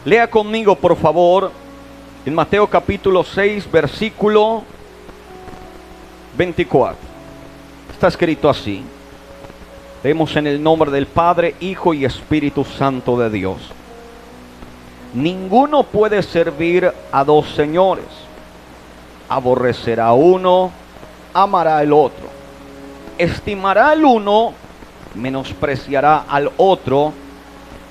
Lea conmigo, por favor, en Mateo capítulo 6, versículo 24. Está escrito así. Leemos en el nombre del Padre, Hijo y Espíritu Santo de Dios. Ninguno puede servir a dos señores. Aborrecerá a uno, amará al otro. Estimará al uno, menospreciará al otro.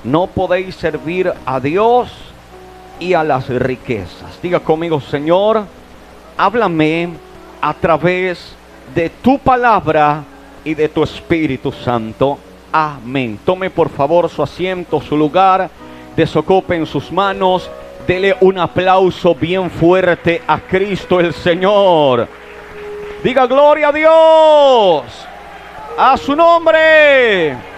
No podéis servir a Dios y a las riquezas. Diga conmigo: Señor, háblame a través de tu palabra y de tu Espíritu Santo. Amén. Tome por favor su asiento, su lugar, desocupe en sus manos, dele un aplauso bien fuerte a Cristo el Señor. Diga gloria a Dios, a su nombre.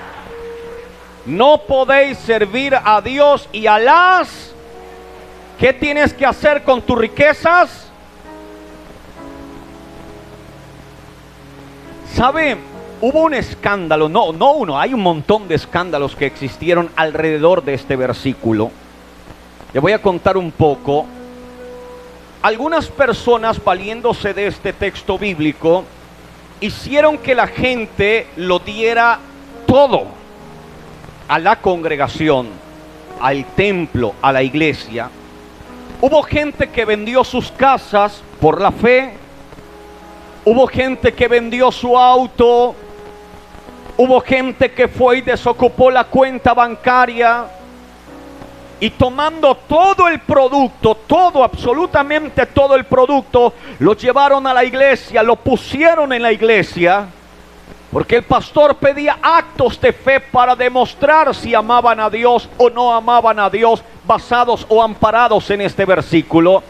No podéis servir a Dios y a las... ¿Qué tienes que hacer con tus riquezas? ¿Sabe? Hubo un escándalo, no uno, hay un montón de escándalos que existieron alrededor de este versículo. Le voy a contar un poco. Algunas personas, valiéndose de este texto bíblico, hicieron que la gente lo diera todo a la congregación, al templo, a la iglesia. Hubo gente que vendió sus casas por la fe. Hubo gente que vendió su auto. Hubo gente que fue y desocupó la cuenta bancaria. Y tomando todo el producto, absolutamente todo el producto, lo llevaron a la iglesia, lo pusieron en la iglesia. Porque el pastor pedía actos de fe para demostrar si amaban a Dios o no amaban a Dios, basados o amparados en este versículo.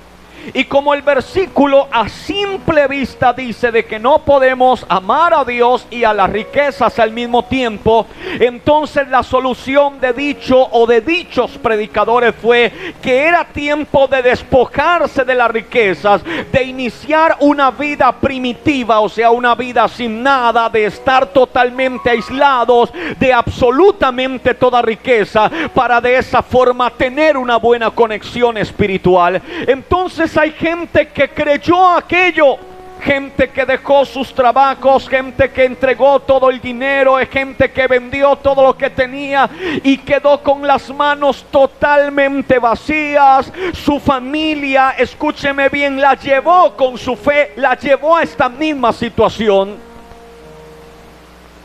Y como el versículo a simple vista dice de que no podemos amar a Dios y a las riquezas al mismo tiempo, entonces la solución de dicho o de dichos predicadores fue que era tiempo de despojarse de las riquezas, de iniciar una vida primitiva, o sea, una vida sin nada, de estar totalmente aislados de absolutamente toda riqueza, para de esa forma tener una buena conexión espiritual. Entonces hay gente que creyó aquello, gente que dejó sus trabajos, gente que entregó todo el dinero, gente que vendió todo lo que tenía y quedó con las manos totalmente vacías. Su familia, escúcheme bien, la llevó con su fe, la llevó a esta misma situación.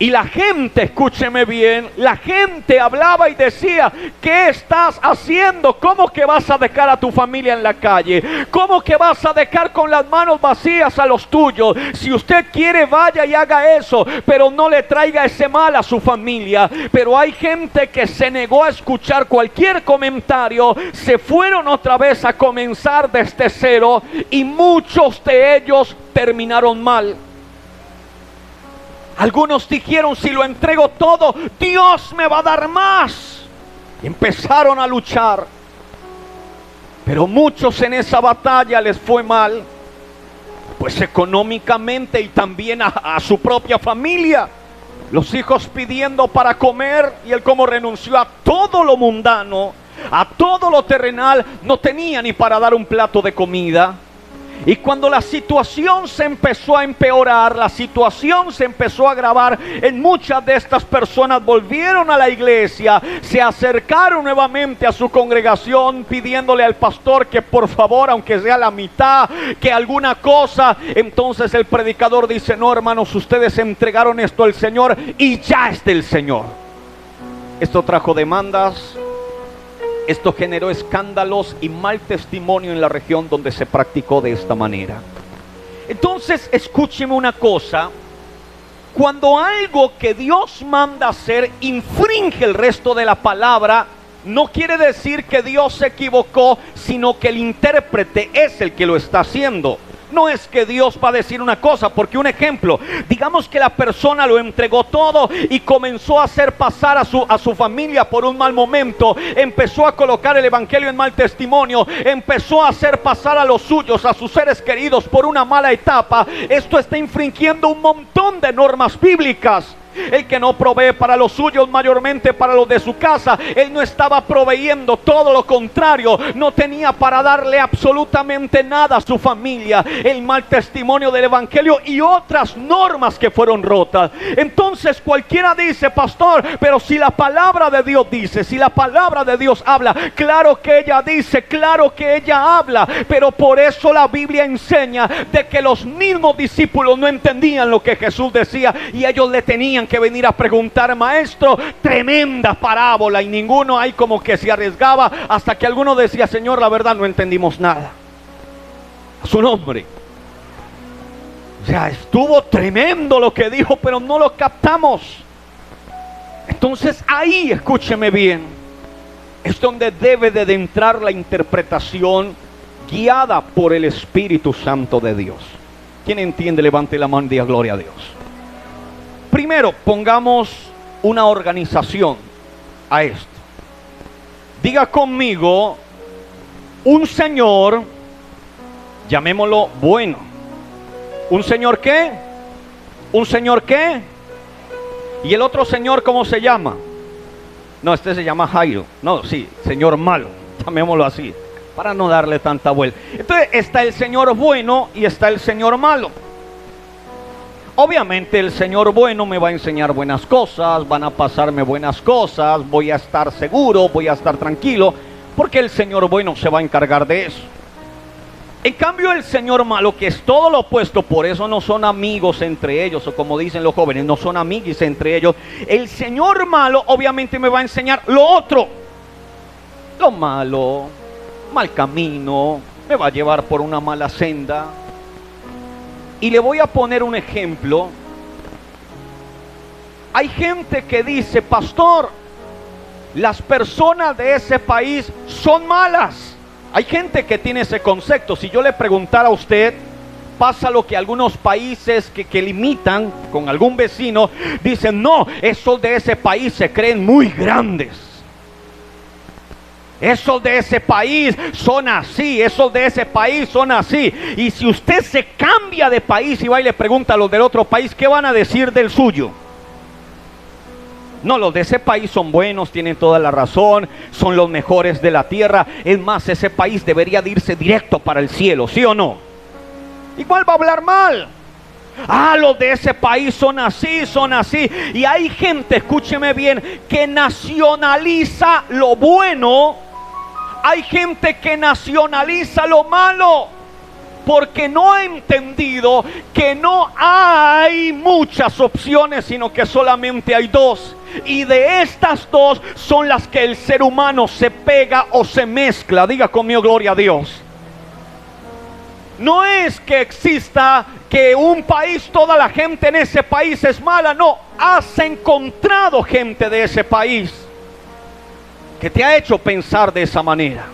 Y la gente, escúcheme bien, la gente hablaba y decía: ¿qué estás haciendo? ¿Cómo que vas a dejar a tu familia en la calle? ¿Cómo que vas a dejar con las manos vacías a los tuyos? Si usted quiere, vaya y haga eso, pero no le traiga ese mal a su familia. Pero hay gente que se negó a escuchar cualquier comentario, se fueron otra vez a comenzar desde cero, y muchos de ellos terminaron mal. Algunos dijeron: si lo entrego todo, Dios me va a dar más. Y empezaron a luchar. Pero muchos en esa batalla les fue mal, pues económicamente y también a su propia familia. Los hijos pidiendo para comer, y él, como renunció a todo lo mundano, a todo lo terrenal, no tenía ni para dar un plato de comida. Y cuando la situación se empezó a empeorar, la situación se empezó a agravar, en muchas de estas personas volvieron a la iglesia, se acercaron nuevamente a su congregación pidiéndole al pastor que por favor, aunque sea la mitad, que alguna cosa. Entonces el predicador dice: no, hermanos, ustedes entregaron esto al Señor y ya es del Señor. Esto trajo demandas. Esto generó escándalos y mal testimonio en la región donde se practicó de esta manera. Entonces, escúcheme una cosa: cuando algo que Dios manda hacer infringe el resto de la palabra, no quiere decir que Dios se equivocó, sino que el intérprete es el que lo está haciendo. No es que Dios va a decir una cosa, porque un ejemplo, digamos que la persona lo entregó todo y comenzó a hacer pasar a su familia por un mal momento, empezó a colocar el evangelio en mal testimonio, empezó a hacer pasar a los suyos, a sus seres queridos, por una mala etapa. Esto está infringiendo un montón de normas bíblicas. El que no provee para los suyos, mayormente para los de su casa. Él no estaba proveyendo, todo lo contrario, no tenía para darle absolutamente nada a su familia. El mal testimonio del evangelio y otras normas que fueron rotas. Entonces cualquiera dice: pastor, pero si la palabra de Dios dice, si la palabra de Dios habla, claro que ella dice, claro que ella habla, pero por eso la Biblia enseña de que los mismos discípulos no entendían lo que Jesús decía y ellos le tenían que venir a preguntar: maestro, tremenda parábola, y ninguno ahí como que se arriesgaba, hasta que alguno decía: Señor, la verdad no entendimos nada. A su nombre. O sea, estuvo tremendo lo que dijo, pero no lo captamos. Entonces ahí, escúcheme bien, es donde debe de entrar la interpretación guiada por el Espíritu Santo de Dios. ¿Quién entiende? Levante la mano y diga: gloria a Dios. Primero, pongamos una organización a esto. Diga conmigo: un Señor, llamémoslo bueno. ¿Un Señor qué? ¿Un Señor qué? ¿Y el otro Señor cómo se llama? No, este se llama Jairo. No, sí, Señor malo, llamémoslo así, para no darle tanta vuelta. Entonces está el Señor bueno y está el Señor malo. Obviamente el Señor bueno me va a enseñar buenas cosas, van a pasarme buenas cosas, voy a estar seguro, voy a estar tranquilo, porque el Señor bueno se va a encargar de eso. En cambio el Señor malo, que es todo lo opuesto, por eso no son amigos entre ellos, o como dicen los jóvenes, no son amiguis entre ellos. El Señor malo obviamente me va a enseñar lo otro, lo malo, mal camino, me va a llevar por una mala senda. Y le voy a poner un ejemplo. Hay gente que dice: pastor, las personas de ese país son malas. Hay gente que tiene ese concepto. Si yo le preguntara a usted, pasa lo que algunos países que limitan con algún vecino, dicen: no, esos de ese país se creen muy grandes. Esos de ese país son así, esos de ese país son así. Y si usted se cambia de país y va y le pregunta a los del otro país, ¿qué van a decir del suyo? No, los de ese país son buenos, tienen toda la razón, son los mejores de la tierra. Es más, ese país debería de irse directo para el cielo, ¿sí o no? Igual va a hablar mal. Ah, los de ese país son así, son así. Y hay gente, escúcheme bien, que nacionaliza lo bueno. Hay gente que nacionaliza lo malo, porque no ha entendido que no hay muchas opciones, sino que solamente hay dos. Y de estas dos son las que el ser humano se pega o se mezcla. Diga conmigo: gloria a Dios. No es que exista que un país, toda la gente en ese país es mala. No, has encontrado gente de ese país que te ha hecho pensar de esa manera.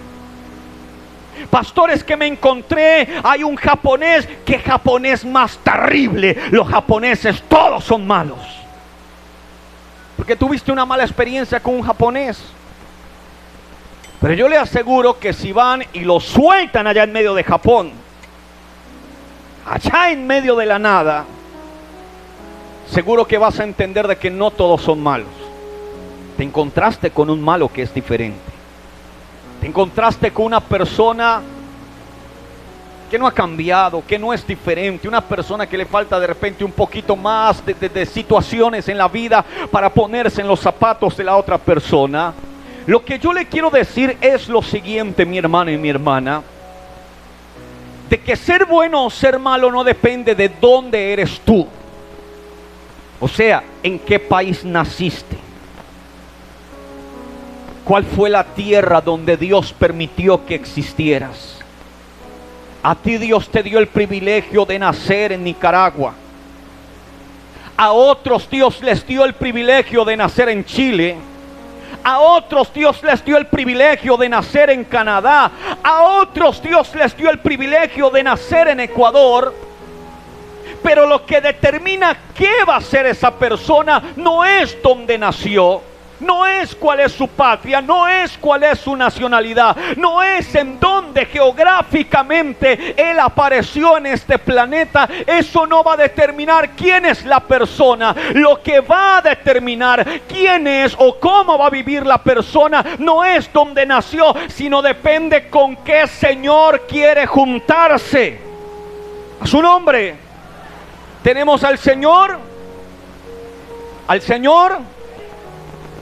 Pastores, que me encontré, hay un japonés, que japonés más terrible. Los japoneses todos son malos. Porque tuviste una mala experiencia con un japonés. Pero yo le aseguro que si van y lo sueltan allá en medio de Japón, allá en medio de la nada, seguro que vas a entender de que no todos son malos. Te encontraste con un malo que es diferente. Te encontraste con una persona que no ha cambiado, que no es diferente, una persona que le falta de repente un poquito más de situaciones en la vida para ponerse en los zapatos de la otra persona. Lo que yo le quiero decir es lo siguiente, mi hermano y mi hermana, de que ser bueno o ser malo no depende de dónde eres tú. O sea, en qué país naciste. ¿Cuál fue la tierra donde Dios permitió que existieras? A ti Dios te dio el privilegio de nacer en Nicaragua. A otros Dios les dio el privilegio de nacer en Chile. A otros Dios les dio el privilegio de nacer en Canadá. A otros Dios les dio el privilegio de nacer en Ecuador. Pero lo que determina qué va a ser esa persona no es dónde nació. No es cuál es su patria, no es cuál es su nacionalidad, no es en dónde donde geográficamente Él apareció en este planeta, eso no va a determinar quién es la persona. Lo que va a determinar quién es o cómo va a vivir la persona no es donde nació, sino depende con qué Señor quiere juntarse. A su nombre. Tenemos al Señor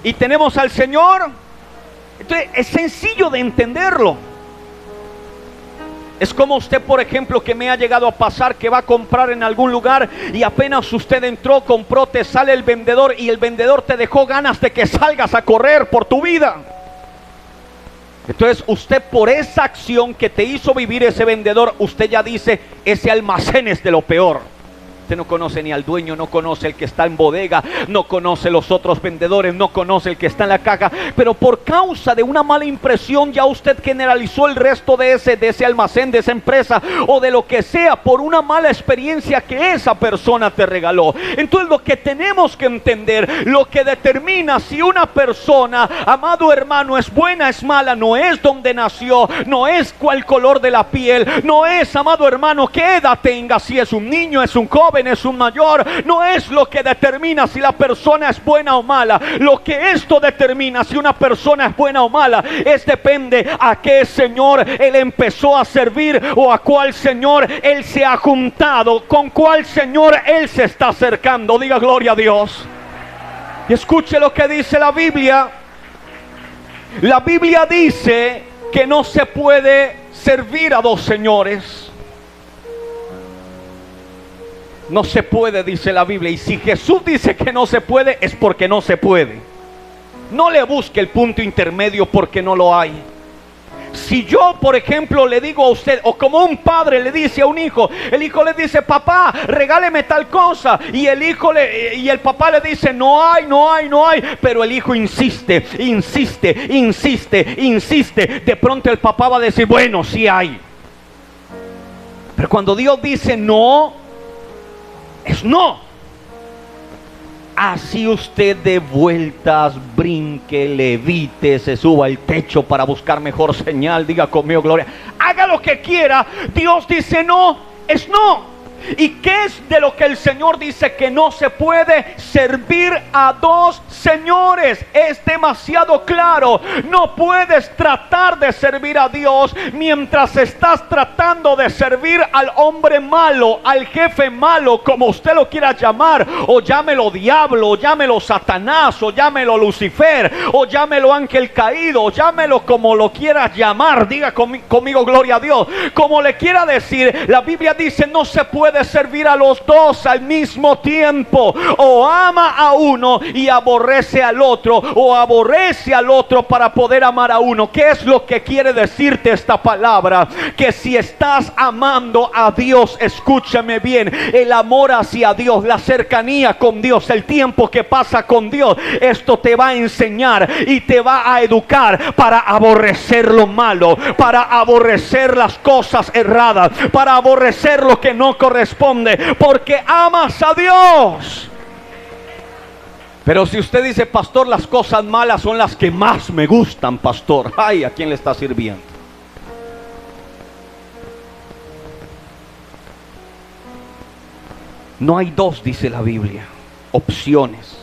y tenemos al Señor. Entonces es sencillo de entenderlo. Es como usted, por ejemplo, que me ha llegado a pasar, que va a comprar en algún lugar y apenas usted entró, compró, te sale el vendedor y el vendedor te dejó ganas de que salgas a correr por tu vida. Entonces usted, por esa acción que te hizo vivir ese vendedor, usted ya dice, ese almacén es de lo peor. Usted no conoce ni al dueño, no conoce el que está en bodega, no conoce los otros vendedores, no conoce el que está en la caja, pero por causa de una mala impresión ya usted generalizó el resto de ese almacén, de esa empresa o de lo que sea, por una mala experiencia que esa persona te regaló. Entonces lo que tenemos que entender, lo que determina si una persona, amado hermano, es buena, es mala, no es donde nació, no es cuál color de la piel, no es, amado hermano, qué edad tenga, si es un niño, es un joven, es un mayor, no es lo que determina si la persona es buena o mala. Lo que esto determina si una persona es buena o mala es depende a qué Señor Él empezó a servir o a cuál Señor Él se ha juntado, con cuál Señor Él se está acercando. Diga gloria a Dios. Y escuche lo que dice la Biblia. La Biblia dice que no se puede servir a dos señores. No se puede, dice la Biblia. Y si Jesús dice que no se puede, es porque no se puede. No le busque el punto intermedio, porque no lo hay. Si yo, por ejemplo, le digo a usted, o como un padre le dice a un hijo, el hijo le dice, papá, regáleme tal cosa, y el papá le dice, no hay, pero el hijo insiste, de pronto el papá va a decir, bueno, sí hay. Pero cuando Dios dice no, es no. Así usted de vueltas, brinque, levite, se suba al techo para buscar mejor señal, diga conmigo gloria, haga lo que quiera, Dios dice no, es no. ¿Y qué es de lo que el Señor dice que no se puede? Servir a dos señores. Es demasiado claro. No puedes tratar de servir a Dios mientras estás tratando de servir al hombre malo, al jefe malo, como usted lo quiera llamar, o llámelo diablo, o llámelo Satanás, o llámelo Lucifer, o llámelo ángel caído, o llámelo como lo quieras llamar. Diga conmigo gloria a Dios. Como le quiera decir, la Biblia dice no se puede servir a los dos al mismo tiempo. O ama a uno y aborrece al otro, o aborrece al otro para poder amar a uno. ¿Qué es lo que quiere decirte esta palabra? Que si estás amando a Dios, escúchame bien, el amor hacia Dios, la cercanía con Dios, el tiempo que pasa con Dios, esto te va a enseñar y te va a educar para aborrecer lo malo, para aborrecer las cosas erradas, para aborrecer lo que no corresponde, porque amas a Dios. Pero si usted dice, pastor, las cosas malas son las que más me gustan, pastor, ay, ¿a quién le está sirviendo? No hay dos, dice la Biblia, opciones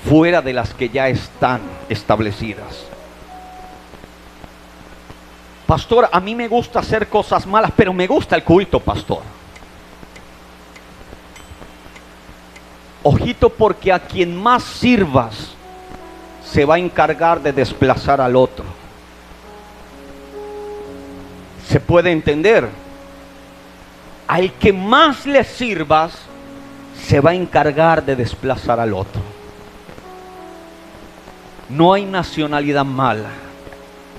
fuera de las que ya están establecidas. Pastor, a mí me gusta hacer cosas malas, pero me gusta el culto, pastor. Ojito, porque a quien más sirvas se va a encargar de desplazar al otro. ¿Se puede entender? Al que más le sirvas se va a encargar de desplazar al otro. No hay nacionalidad mala.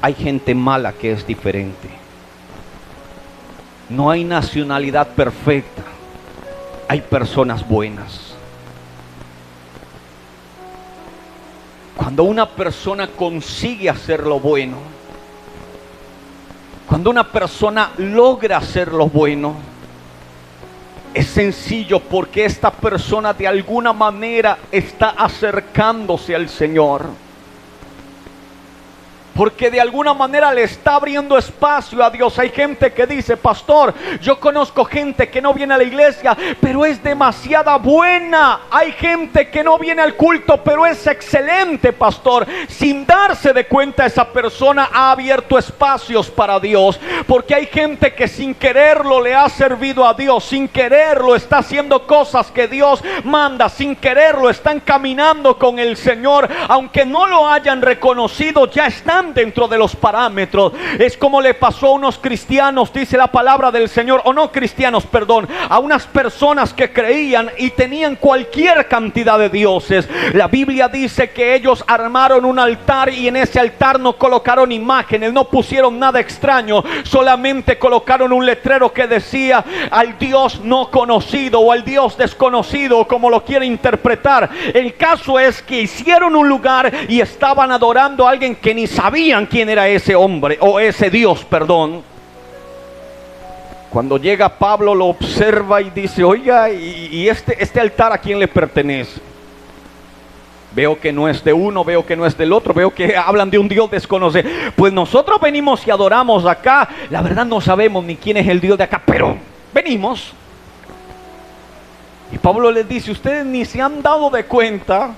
Hay gente mala que es diferente. No hay nacionalidad perfecta. Hay personas buenas. Cuando una persona consigue hacer lo bueno, cuando una persona logra hacer lo bueno, es sencillo, porque esta persona de alguna manera está acercándose al Señor. porque de alguna manera le está abriendo espacio a Dios. Hay gente que dice: pastor, yo conozco gente que no viene a la iglesia, pero es demasiada buena. Hay gente que no viene al culto, pero es excelente, pastor. Sin darse de cuenta, esa persona ha abierto espacios para Dios, porque hay gente que sin quererlo le ha servido a Dios, sin quererlo está haciendo cosas que Dios manda, sin quererlo están caminando con el Señor, aunque no lo hayan reconocido, ya están dentro de los parámetros. Es como le pasó a unos cristianos, dice la palabra del Señor, o no cristianos, perdón, a unas personas que creían y tenían cualquier cantidad de dioses. La Biblia dice que ellos armaron un altar y en ese altar no colocaron imágenes, no pusieron nada extraño, solamente colocaron un letrero que decía: al Dios no conocido, o al Dios desconocido, como lo quiere interpretar. El caso es que hicieron un lugar y estaban adorando a alguien que ni sabían quién era ese hombre o ese Dios, perdón. Cuando llega Pablo, lo observa y dice: oiga, y este altar, ¿a quién le pertenece? Veo que no es de uno, veo que no es del otro, veo que hablan de un Dios desconocido. Pues nosotros venimos y adoramos acá. La verdad no sabemos ni quién es el Dios de acá, pero venimos. Y Pablo les dice: ustedes ni se han dado de cuenta,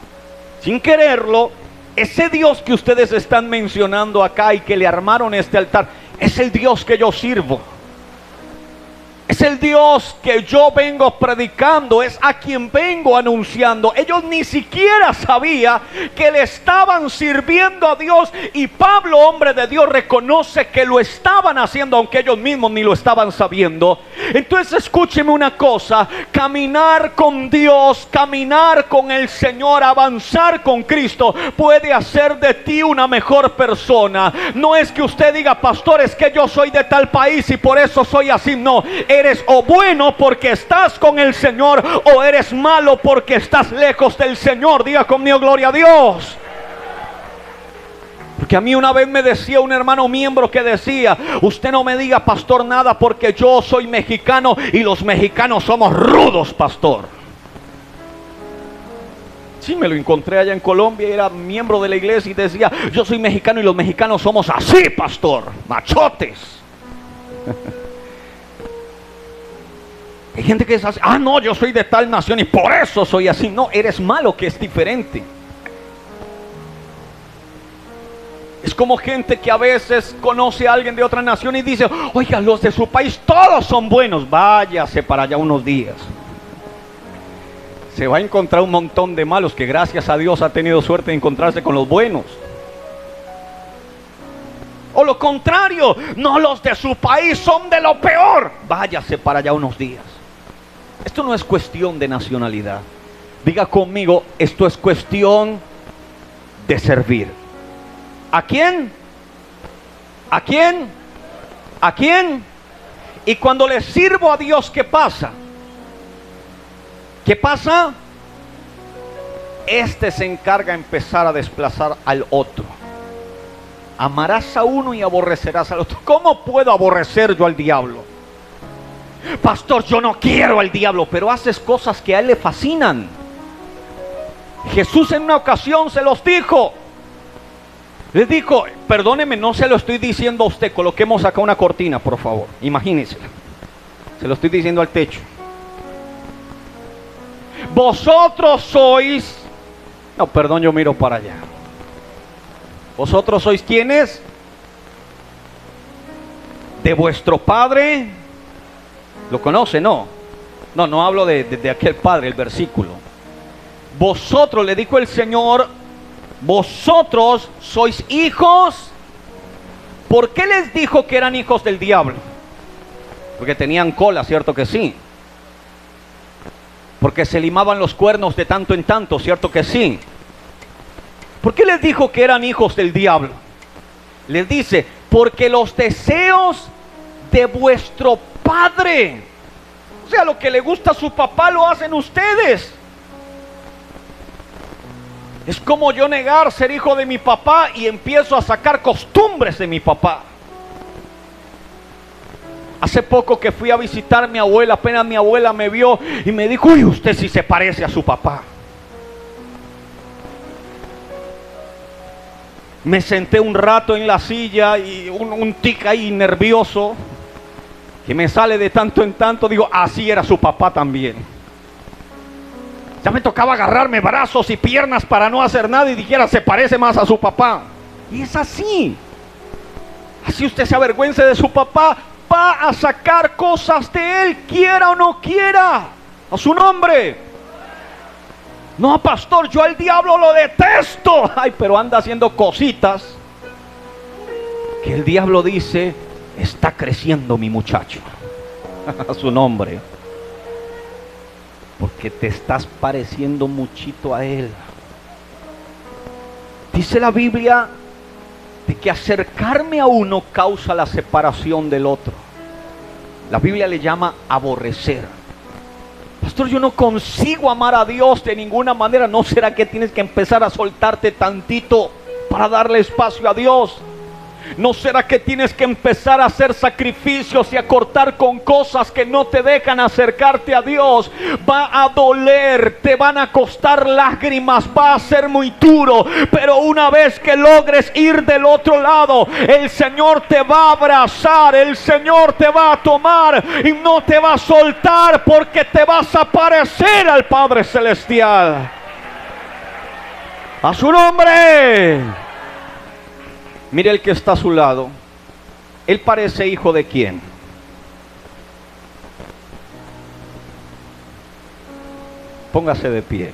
sin quererlo, ese Dios que ustedes están mencionando acá y que le armaron este altar, es el Dios que yo sirvo. Es el Dios que yo vengo predicando, es a quien vengo anunciando. Ellos ni siquiera sabían que le estaban sirviendo a Dios, y Pablo, hombre de Dios, reconoce que lo estaban haciendo, aunque ellos mismos ni lo estaban sabiendo. Entonces escúcheme una cosa: caminar con Dios, caminar con el Señor, avanzar con Cristo puede hacer de ti una mejor persona. No es que usted diga: pastor, es que yo soy de tal país y por eso soy así. No, eres o bueno porque estás con el Señor, o eres malo porque estás lejos del Señor. Diga conmigo: gloria a Dios. Porque a mí una vez me decía un hermano miembro que decía: usted no me diga, pastor, nada, porque yo soy mexicano y los mexicanos somos rudos, pastor. Sí, me lo encontré allá en Colombia, era miembro de la iglesia y decía: yo soy mexicano y los mexicanos somos así, pastor, machotes. Hay gente que es así: ah, no, yo soy de tal nación y por eso soy así. No, eres malo, que es diferente. Es como gente que a veces conoce a alguien de otra nación y dice: oiga, los de su país todos son buenos. Váyase para allá unos días. Se va a encontrar un montón de malos, que gracias a Dios ha tenido suerte de encontrarse con los buenos. O lo contrario: no, los de su país son de lo peor. Váyase para allá unos días. Esto no es cuestión de nacionalidad. Diga conmigo: esto es cuestión de servir. ¿A quién? ¿A quién? ¿A quién? Y cuando le sirvo a Dios, ¿qué pasa? ¿Qué pasa? Este se encarga de empezar a desplazar al otro. Amarás a uno y aborrecerás al otro. ¿Cómo puedo aborrecer yo al diablo? Pastor, yo no quiero al diablo, pero haces cosas que a él le fascinan. Jesús en una ocasión se los dijo. Les dijo, perdóneme, no se lo estoy diciendo a usted, coloquemos acá una cortina, por favor, imagínense. Se lo estoy diciendo al techo. Vosotros sois, no, perdón, yo miro para allá. Vosotros sois ¿quiénes? De vuestro padre. ¿Lo conoce? No. No hablo de aquel padre, el versículo. Vosotros, le dijo el Señor, vosotros sois hijos. ¿Por qué les dijo que eran hijos del diablo? Porque tenían cola, ¿cierto que sí? Porque se limaban los cuernos de tanto en tanto, ¿cierto que sí? ¿Por qué les dijo que eran hijos del diablo? Les dice, porque los deseos de vuestro padre, o sea, lo que le gusta a su papá lo hacen ustedes. Es como yo negar ser hijo de mi papá y empiezo a sacar costumbres de mi papá. Hace poco que fui a visitar a mi abuela, apenas mi abuela me vio y me dijo, uy, usted sí se parece a su papá. Me senté un rato en la silla y un tic ahí nervioso que me sale de tanto en tanto. Digo, así era su papá también. Ya me tocaba agarrarme brazos y piernas para no hacer nada y dijera, se parece más a su papá. Y es así. Así usted se avergüence de su papá, va a sacar cosas de él, quiera o no quiera. A su nombre. No, pastor, yo al diablo lo detesto. Ay, pero anda haciendo cositas que el diablo dice, está creciendo mi muchacho. A su nombre. Porque te estás pareciendo muchito a él. Dice la Biblia de que acercarme a uno causa la separación del otro. La Biblia le llama aborrecer. Pastor, yo no consigo amar a Dios de ninguna manera. ¿No será que tienes que empezar a soltarte tantito para darle espacio a Dios? ¿No será que tienes que empezar a hacer sacrificios y a cortar con cosas que no te dejan acercarte a Dios? Va a doler, te van a costar lágrimas, va a ser muy duro, pero una vez que logres ir del otro lado, el Señor te va a abrazar, el Señor te va a tomar y no te va a soltar, porque te vas a parecer al Padre Celestial. A su nombre. Mire el que está a su lado. Él parece hijo de quién. Póngase de pie.